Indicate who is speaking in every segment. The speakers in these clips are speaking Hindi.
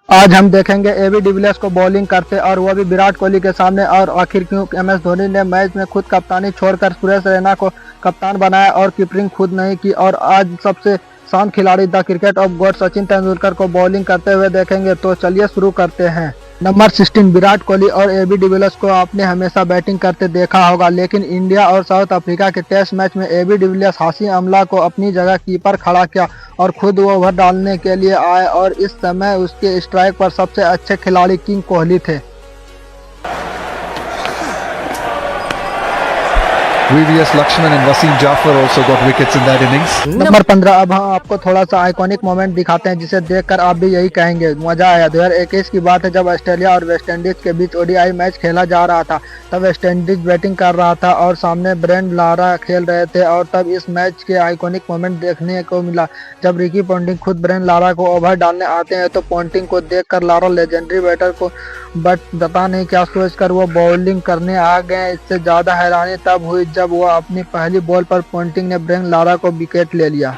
Speaker 1: आज हम देखेंगे एबी डिविलियर्स को बॉलिंग करते और वो भी विराट कोहली के सामने। और आखिर क्यों एमएस धोनी ने मैच में खुद कप्तानी छोड़कर सुरेश रैना को कप्तान बनाया और कीपिंग खुद नहीं की। और आज सबसे शांत खिलाड़ी the cricket of God Sachin Tendulkar को बॉलिंग करते हुए देखेंगे। तो चलिए शुरू करते हैं। नंबर 16 विराट कोहली और एबी डिविलियर्स को आपने हमेशा बैटिंग करते देखा होगा, लेकिन इंडिया और साउथ अफ्रीका के टेस्ट मैच में एबी डिविलियर्स हाशिम अमला को अपनी जगह कीपर खड़ा किया और खुद वो ओवर डालने के लिए आए। और इस समय उसके स्ट्राइक पर सबसे अच्छे खिलाड़ी किंग कोहली थे।
Speaker 2: VVS Lakshman and Wasim Jafar also got wickets in that innings.
Speaker 1: Number 15 अब हम आपको थोड़ा सा आइकॉनिक मोमेंट दिखाते हैं जिसे देखकर आप भी यही कहेंगे मजा आया। 2021 की बात है जब ऑस्ट्रेलिया और वेस्ट इंडीज के बीच ओडीआई मैच खेला जा रहा था। तब वेस्ट इंडीज बैटिंग कर रहा था और सामने ब्रेंड लारा खेल रहे थे। और तब इस मैच के आइकॉनिक मोमेंट देखने को मिला जब रिकी पोंटिंग खुद ब्रेंड लारा को ओवर डालने आते हैं। तो पोंटिंग को देखकर लारा लेजेंडरी बैटर को बट पता नहीं क्या सोचकर वो बॉलिंग करने आ गए। इससे ज्यादा हैरानी तब हुई जब वो अपनी पहली बॉल पर पोंटिंग ने ब्रेंड लारा को विकेट ले लिया।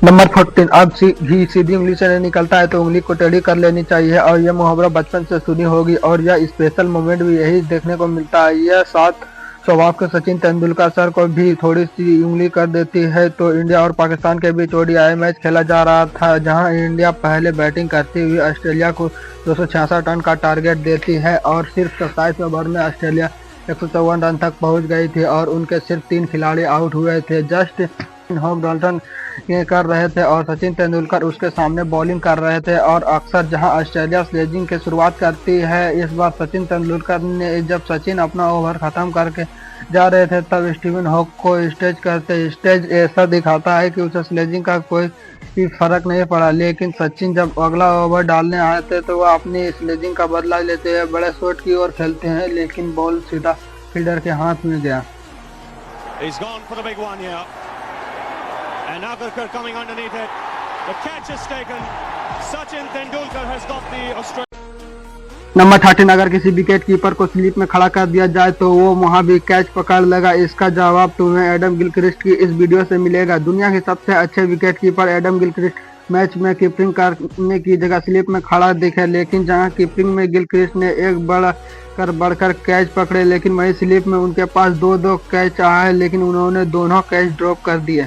Speaker 1: नंबर 14 अब घी सीधी उंगली से नहीं निकलता है तो उंगली को टेढ़ी कर लेनी चाहिए। और यह मुहावरा बचपन से सुनी होगी और यह स्पेशल मोमेंट भी यही देखने को मिलता है। यह साथ स्वभाव के सचिन तेंदुलकर सर को भी थोड़ी सी उंगली कर देती है। तो इंडिया और पाकिस्तान के बीच ओडीआई मैच खेला जा रहा था जहां इंडिया पहले बैटिंग करती हुई ऑस्ट्रेलिया को 266 रन का टारगेट देती है और सिर्फ 27 ओवर में ऑस्ट्रेलिया 154 रन तक पहुंच गई थी और उनके सिर्फ 3 खिलाड़ी आउट हुए थे। जस्ट होम डाल्टन कर रहे थे और सचिन तेंदुलकर उसके सामने बॉलिंग कर रहे थे। और अक्सर जहां ऑस्ट्रेलिया स्लेजिंग की शुरुआत करती है, इस बार सचिन तेंदुलकर ने जब सचिन अपना ओवर खत्म करके जा रहे थे तब स्टीवन हॉक को स्टेज ऐसा दिखाता है कि उसे स्लेजिंग का कोई भी फर्क नहीं पड़ा। लेकिन सचिन जब अगला ओवर डालने आए थे तो वह अपनी स्लेजिंग का बदला लेते हुए बड़े शॉट की ओर खेलते हैं, लेकिन बॉल सीधा फील्डर के हाथ में गया।
Speaker 3: And Agarkar coming underneath it. The catch is taken. Sachin Tendulkar has got the Australian.
Speaker 1: Number 13 अगर किसी विकेट कीपर को स्लिप में खड़ा कर दिया जाए तो वो वहां भी कैच पकड़ लेगा। इसका जवाब तुम्हें एडम गिलक्रिस्ट की इस वीडियो से मिलेगा। दुनिया के सबसे अच्छे wicket keeper Adam Gilchrist match में कीपिंग करने की जगह स्लिप में खड़ा दिखे, लेकिन जहां कीपिंग में गिलक्रिस्ट ने एक बढ़कर कैच पकड़े, लेकिन वही स्लिप में उनके पास दो कैच आए, लेकिन उन्होंने दोनों कैच ड्रॉप कर दिए।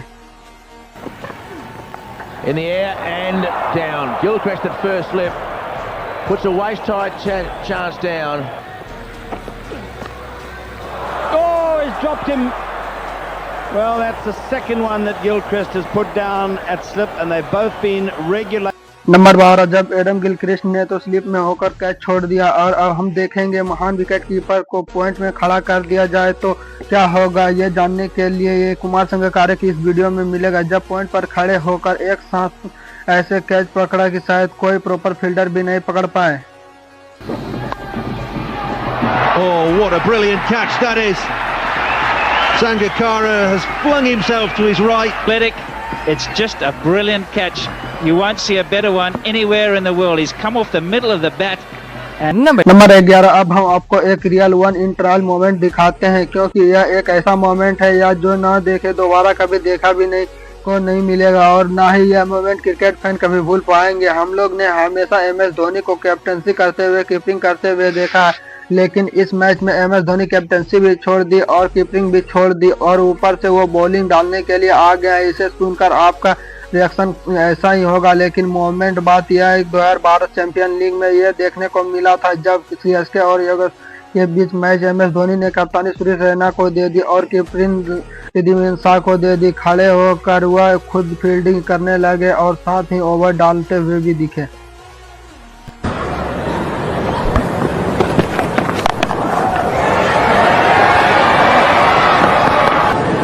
Speaker 4: In the air and down. Gilchrist at first slip puts a waist-tight chance down.
Speaker 5: Oh, he's dropped him. Well, that's the second one that Gilchrist has put down at slip, and they've both been regular.
Speaker 1: Number 12 जब एडम गिलक्रिस्ट ने तो स्लिप में होकर कैच छोड़ दिया। और अब हम देखेंगे महान विकेट कीपर को पॉइंट में खड़ा कर दिया जाए तो क्या होगा। ये जानने के लिए ये कुमार संगकारे की इस वीडियो में मिलेगा जब पॉइंट पर खड़े होकर एक साथ ऐसे कैच पकड़ा कि शायद कोई प्रॉपर फील्डर भी नहीं पकड़ पाए।
Speaker 6: Oh, what a brilliant catch that is. Sangakkara has flung himself to his right.
Speaker 7: Athletic. It's just a brilliant catch. You won't see a better one anywhere in the world. He's come off the middle of the bat.
Speaker 1: Number 11 अब हम आपको एक real one in trial moment दिखाते हैं, क्योंकि यह एक ऐसा मोमेंट है या जो ना देखे दोबारा कभी देखा भी नहीं मिलेगा और ना ही यह मोमेंट क्रिकेट फैन कभी भूल पाएंगे। हम लोग ने हमेशा एमएस धोनी को कैप्टनसी करते हुए कीपिंग करते हुए देखा है, लेकिन इस मैच में एमएस धोनी कैप्टनसी भी छोड़ दी और कीपिंग भी छोड़ दी और ऊपर से वो बॉलिंग डालने के लिए आ गया। इसे सुनकर आपका रिएक्शन ऐसा ही होगा, लेकिन मोमेंट बात यह है 2012 चैंपियन लीग में यह देखने को मिला था जब सीएसके और यूएस के बीच मैच एमएस धोनी ने कप्तानी सुरेश रैना को दे दी और कीपिंग रिद्धिमान शाह को दे दी। खड़े होकर वह खुद फील्डिंग करने लगे और साथ ही ओवर डालते हुए भी दिखे।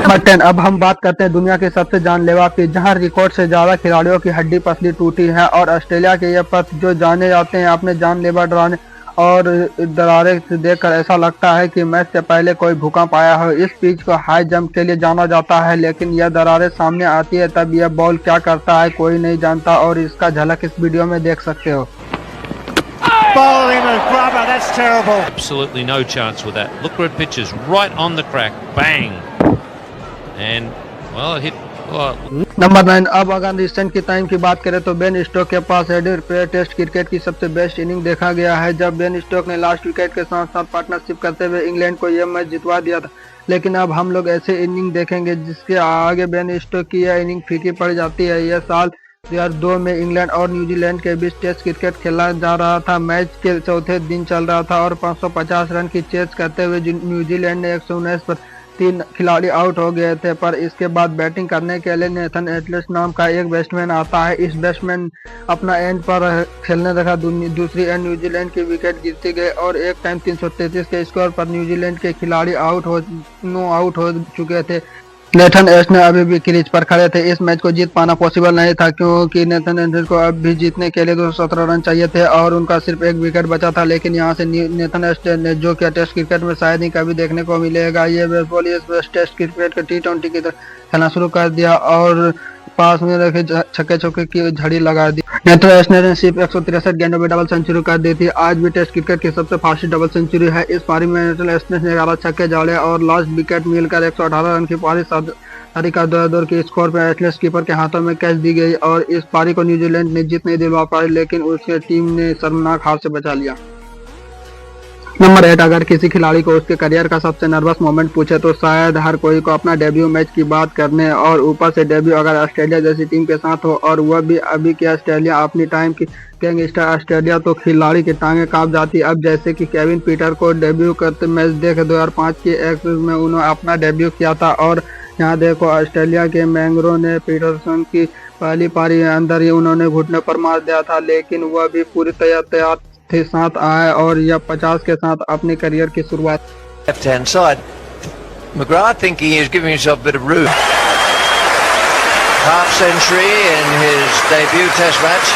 Speaker 1: नंबर 10 अब हम बात करते हैं दुनिया के सबसे जानलेवा की, जहां रिकॉर्ड से ज्यादा खिलाड़ियों की हड्डी पसली टूटी है। और ऑस्ट्रेलिया के ये पथ जो जाने जाते हैं अपने जानलेवा डराने और दरारें देखकर ऐसा लगता है कि मैच से पहले कोई भूकंप आया हो। इस पिच को हाई जंप के लिए जाना जाता है, लेकिन यह दरारें सामने आती है तब यह बॉल क्या करता है कोई नहीं जानता और इसका झलक इस वीडियो में देख सकते हो।
Speaker 3: Bowling a grubber, that's terrible.
Speaker 8: Absolutely no chance with that. Look where it pitches, right on the crack, bang. And, well, it hit
Speaker 1: number 9। अब अगर रिसेंट की टाइम की बात करें तो बेन स्टोक के पास टेस्ट क्रिकेट की सबसे बेस्ट इनिंग देखा गया है, जब बेन स्टोक ने लास्ट विकेट के साथ साथ पार्टनरशिप करते हुए इंग्लैंड को यह मैच जितवा दिया था। लेकिन अब हम लोग ऐसे इनिंग देखेंगे जिसके आगे बेन स्टोक की यह इनिंग फीकी पड़ जाती है। यह साल 2002 में इंग्लैंड और न्यूजीलैंड के बीच टेस्ट क्रिकेट खेला जा रहा था। मैच के चौथे दिन चल रहा था और 550 रन की चेज करते हुए न्यूजीलैंड ने 119 पर 3 खिलाड़ी आउट हो गए थे। पर इसके बाद बैटिंग करने के लिए नेथन एटलेस नाम का एक बैट्समैन आता है। इस बैट्समैन अपना एंड पर खेलने लगा। दूसरी एंड न्यूजीलैंड की विकेट गिरती गई और एक टाइम 333 के स्कोर पर न्यूजीलैंड के खिलाड़ी आउट हो चुके थे। नेथन एटलेस ने अभी भी क्रीज पर खड़े थे। इस मैच को जीत पाना पॉसिबल नहीं था क्योंकि नेथन एटलेस को अब भी जीतने के लिए 217 रन चाहिए थे और उनका सिर्फ एक विकेट बचा था। लेकिन यहां से नेथन एटलेस ने जो किया टेस्ट क्रिकेट में शायद ही कभी देखने को मिलेगा। ये बेसबॉल इस टेस्ट क्रिकेट के T20 की तरह खेलना शुरू कर दिया और पास में रखे छक्के चौके की झड़ी लगा दी। नेथन एटलेस ने सिर्फ 163 गेंदों में डबल सेंचुरी कर दी थी। आज भी टेस्ट क्रिकेट की सबसे फास्टेस्ट डबल सेंचुरी है। इस पारी में नेथन एटलेस ने 11 छक्के जड़े और लास्ट विकेट मिलकर 118 रन की पारी सारी का दौर के स्कोर पर एटलेस कीपर के हाथों में कैच दी गई और इस पारी को न्यूजीलैंड ने जीत नहीं दिलवा पाई, लेकिन उसके टीम ने शर्मनाक हार से बचा लिया। नंबर 8। अगर किसी खिलाड़ी को उसके करियर का सबसे नर्वस मोमेंट पूछे तो शायद हर कोई को अपना डेब्यू मैच की बात करने और ऊपर से डेब्यू अगर ऑस्ट्रेलिया जैसी टीम के साथ हो और वह भी अभी की ऑस्ट्रेलिया अपनी टाइम की गैंगस्टर ऑस्ट्रेलिया, तो खिलाड़ी की टांगें कांप जाती। अब जैसे कि केविन पीटर को डेब्यू करते मैच देखे 2005 के एक्स में उन्होंने अपना डेब्यू किया था और यहाँ देखो ऑस्ट्रेलिया के मैंग्रो ने पीटरसन की पहली पारी के अंदर ही उन्होंने घुटने पर मार दिया था, लेकिन वह भी पूरी तैयार थे साथ आए और यह 50 के साथ अपने करियर की शुरुआत।
Speaker 8: Left hand side, McGrath thinking he's giving himself a bit of room. Half century in his debut Test match.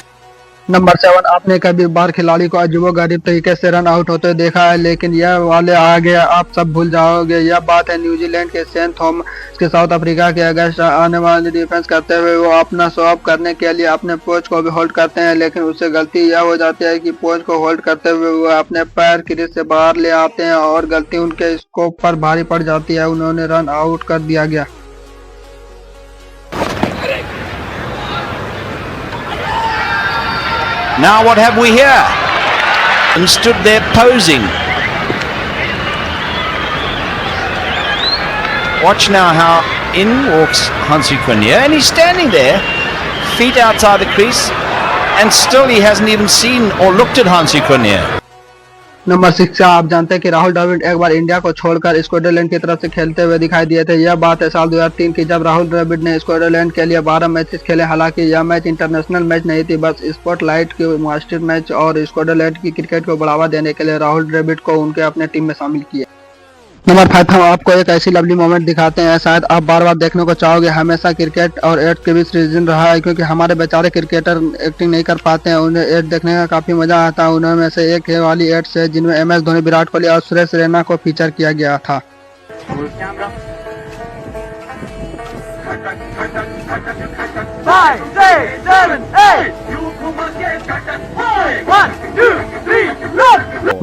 Speaker 1: Number 7। आपने कभी बार खिलाड़ी को अजीबोगरीब तरीके से रन आउट होते देखा है, लेकिन यह वाले आ गए आप सब भूल जाओगे। यह बात है न्यूजीलैंड के सेन थॉमस के साउथ अफ्रीका के अगेंस्ट आने वाले डिफेंस करते हुए वो अपना शो ऑफ करने के लिए अपने पोज को भी होल्ड करते हैं, लेकिन उससे गलती यह हो जाती है कि पोज को होल्ड करते हुए वो अपने पैर क्रीज से बाहर ले आते हैं और गलती उनके स्कोप पर भारी पड़ जाती है। उन्होंने रन आउट कर दिया गया।
Speaker 9: Now what have we here? And stood there posing. Watch now how in walks Hansi Cronje, and he's standing there, feet outside the crease, and still he hasn't even seen or looked at Hansi Cronje.
Speaker 1: Number 6। आप जानते हैं कि राहुल द्रविड़ एक बार इंडिया को छोड़कर स्कॉटलैंड की तरफ से खेलते हुए दिखाई दिए थे। यह बात है साल 2003 की, जब राहुल द्रविड़ ने स्कॉटलैंड के लिए 12 मैचेस खेले। हालांकि यह मैच इंटरनेशनल मैच नहीं थी, बस स्पॉटलाइट के मास्टर मैच और स्कॉटलैंड की क्रिकेट को बढ़ावा देने के लिए राहुल द्रविड़ को उनके अपने टीम में शामिल किए। नंबर 5। हम आपको एक ऐसी लवली मोमेंट दिखाते हैं शायद आप बार बार देखने को चाहोगे। हमेशा क्रिकेट और एड के बीच रीजन रहा है क्योंकि हमारे बेचारे क्रिकेटर एक्टिंग नहीं कर पाते हैं, उन्हें एड देखने का काफी मजा आता है। उनमें से एक वाली एड्स है जिनमें MS धोनी, विराट कोहली और सुरेश रैना को फीचर किया गया था।
Speaker 10: 5, 6, 7, 8.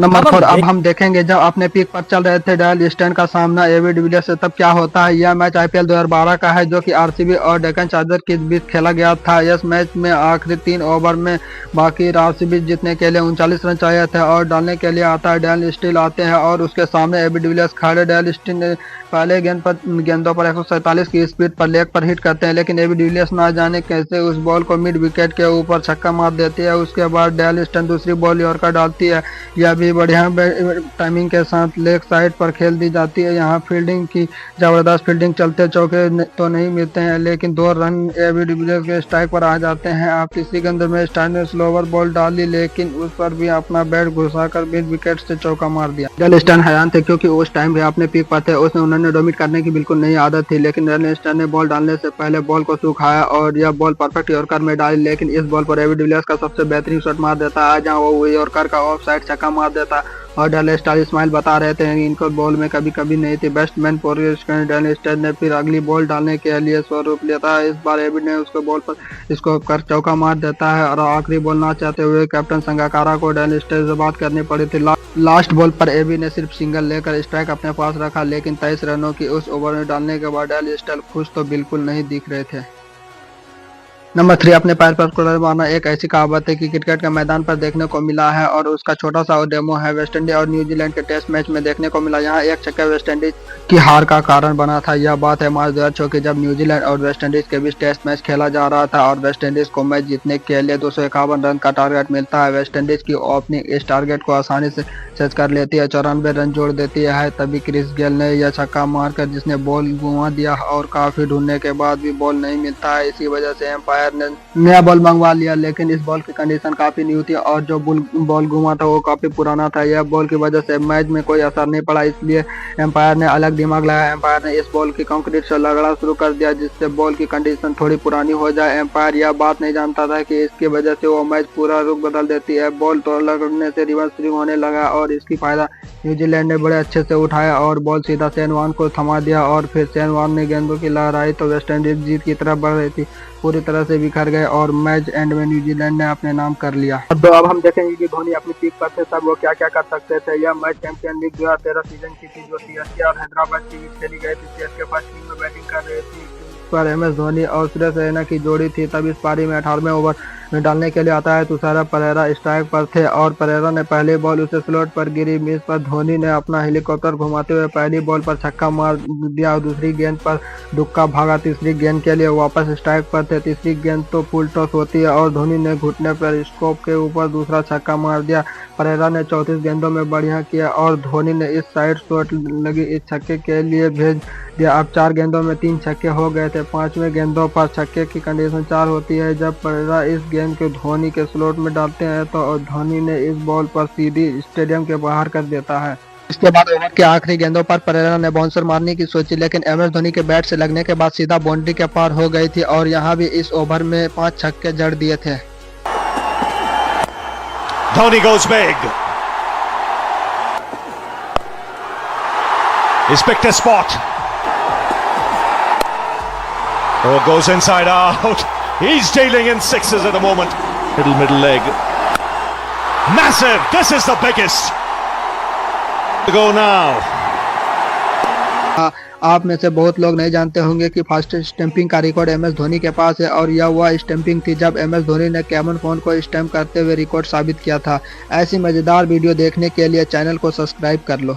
Speaker 1: नंबर 4। अब हम देखेंगे जब अपने पीक पर चल रहे थे डेल स्टेन का सामना एबी डिविलियर्स से, तब क्या होता है। यह मैच IPL 2012 का है जो कि RCB और डेक्कन चार्जर के बीच खेला गया था। इस मैच में आखिरी 3 ओवर में बाकी RCB जीतने के लिए 39 रन चाहिए थे और डालने के लिए आता है डेल स्टील आते हैं और उसके सामने एबी डिविलियर्स खड़े। डेल स्टील ने पहले गेंदों पर 147 की स्पीड पर लेग पर हिट करते हैं, लेकिन एबी डिविलियर्स ना जाने कैसे उस बॉल को मिड विकेट के ऊपर छक्का मार देती है। उसके बाद डेल स्टेन दूसरी बॉल यॉर्कर डालती है। यह भी बढ़िया टाइमिंग के साथ लेग साइड पर खेल दी जाती है। यहाँ फील्डिंग की जबरदस्त फील्डिंग, चलते चौके तो नहीं मिलते हैं, लेकिन 2 रन एबी डिविलियर्स के स्ट्राइक पर आ जाते हैं। आप तीसरी गेंद में स्टाइन ने स्लोवर बॉल डाली, लेकिन उस पर भी अपना बैट घुसाकर मिड विकेट से चौका मार दिया। डेल स्टेन हैरान थे क्योंकि उस टाइम भी अपने पीक पर थे। उसने उन्होंने डोमिनेट करने की बिल्कुल नहीं आदत थी, लेकिन डेल स्टेन ने बॉल डालने से पहले बॉल को सुखाया और यह बॉल परफेक्ट यॉर्कर में डाली, लेकिन इस बॉल पर एबी डिविलियर्स का सबसे बेहतरीन शॉट मार देता है जहां वो यॉर्कर का ऑफ साइड छक्का मार देता और डेल स्टार स्माइल बता रहे थे कि इनको बॉल में कभी कभी नहीं थी। बैट्समैन डेल स्टार ने फिर अगली बॉल डालने के लिए स्वरूप लेता है। इस बार एबी ने उसको बॉल पर स्कोप कर चौका मार देता है और आखिरी बॉल ना चाहते हुए कैप्टन संगाकारा को डेल स्टार से बात करनी पड़ी थी। लास्ट बॉल पर एबी ने सिर्फ सिंगल लेकर स्ट्राइक अपने पास रखा, लेकिन 23 रनों की उस ओवर में डालने के बाद डेल स्टार खुश तो बिल्कुल नहीं दिख रहे थे। नंबर 3, अपने पैर पर कुल्हाड़ी मारना एक ऐसी कहावत है कि क्रिकेट के मैदान पर देखने को मिला है और उसका छोटा सा डेमो है वेस्टइंडीज और न्यूजीलैंड के टेस्ट मैच में देखने को मिला। यहाँ एक छक्का वेस्टइंडीज की हार का कारण बना था। यह बात है मार्च 2006 की, जब न्यूजीलैंड और वेस्टइंडीज के बीच टेस्ट मैच खेला जा रहा था और वेस्टइंडीज को मैच जीतने के लिए 251 रन का टारगेट मिलता है। वेस्टइंडीज की ओपनिंग इस टारगेट को आसानी से सेट कर लेती है, 94 रन जोड़ देती है। तभी क्रिस गेल ने यह छक्का मारकर जिसने बॉल घुमा दिया और काफी ढूंढने के बाद भी बॉल नहीं मिलता है। इसी वजह से एम्पायर ने नया बॉल मंगवा लिया, लेकिन इस बॉल की कंडीशन काफी न्यू थी और जो बॉल घुमा था वो काफी पुराना था। यह बॉल की वजह से मैच में कोई असर नहीं पड़ा, इसलिए एम्पायर ने अलग दिमाग लगाया। एम्पायर ने इस बॉल की कंक्रीट से लगड़ा शुरू कर दिया जिससे बॉल की कंडीशन थोड़ी पुरानी हो जाए। एम्पायर यह बात नहीं जानता था कि इसकी वजह से वो मैच पूरा रुख बदल देती है। बॉल तो लगने से रिवर्स स्विंग होने लगा और इसकी फायदा न्यूजीलैंड ने बड़े अच्छे से उठाया और बॉल सीधा शेन वॉर्न को थमा दिया और फिर शेन वॉर्न ने गेंदों की लहराई तो वेस्टइंडीज जीत की तरफ बढ़ रही थी, पूरी तरह से बिखर गए और मैच एंड में न्यूजीलैंड ने अपने नाम कर लिया। अब हम देखेंगे कि धोनी अपनी पीक पर थे तब वो क्या क्या कर सकते थे। यह मैच चैंपियन लीग 2013 सीजन की थी जो सीएसके और हैदराबाद के बीच खेली गई थी। सीएसके फर्स्ट टीम में बैटिंग कर रही थी पर MS धोनी और सुरेश रैना की जोड़ी थी। तब इस पारी में 18वें ओवर में डालने के लिए आता है तुषार परेरा स्ट्राइक पर थे और परेरा ने पहली बॉल उसे स्लॉट पर गिरी मिस पर धोनी ने अपना हेलीकॉप्टर घुमाते हुए पहली बॉल पर छक्का मार दिया और दूसरी गेंद पर दुक्का भागा। तीसरी गेंद के लिए वापस स्ट्राइक पर थे। तीसरी गेंद तो फुल टॉस होती है और धोनी ने घुटने पर स्कोप के ऊपर दूसरा छक्का मार दिया। परेरा ने 34 गेंदों में बढ़िया किया और धोनी ने इस साइड शॉट लगी इस छक्के के लिए भेज दिया। अब 4 गेंदों में 3 छक्के हो गए थे। 5वें गेंदों पर छक्के की कंडीशन 4 होती है। जब परेरा इस गेंद को धोनी के स्लॉट में डालते हैं तो धोनी ने इस बॉल पर सीधी स्टेडियम के बाहर कर देता है। इसके बाद ओवर के आखिरी गेंदों पर परेरा ने बाउंसर मारने की सोची, लेकिन MS धोनी के बैट से लगने के बाद सीधा बाउंड्री के पार हो गई थी और यहाँ भी इस ओवर में 5 छक्के जड़ दिए थे।
Speaker 3: Dhoni goes big. He's picked a spot. Oh, goes inside out. He's dealing in sixes at the moment.
Speaker 6: Middle leg.
Speaker 3: Massive. This is the biggest.
Speaker 6: To go now.
Speaker 1: आप में से बहुत लोग नहीं जानते होंगे कि फास्टेस्ट स्टंपिंग का रिकॉर्ड MS धोनी के पास है और यह वह स्टंपिंग थी जब MS धोनी ने कैमन फोन को स्टंप करते हुए रिकॉर्ड साबित किया था। ऐसी मजेदार वीडियो देखने के लिए चैनल को सब्सक्राइब कर लो।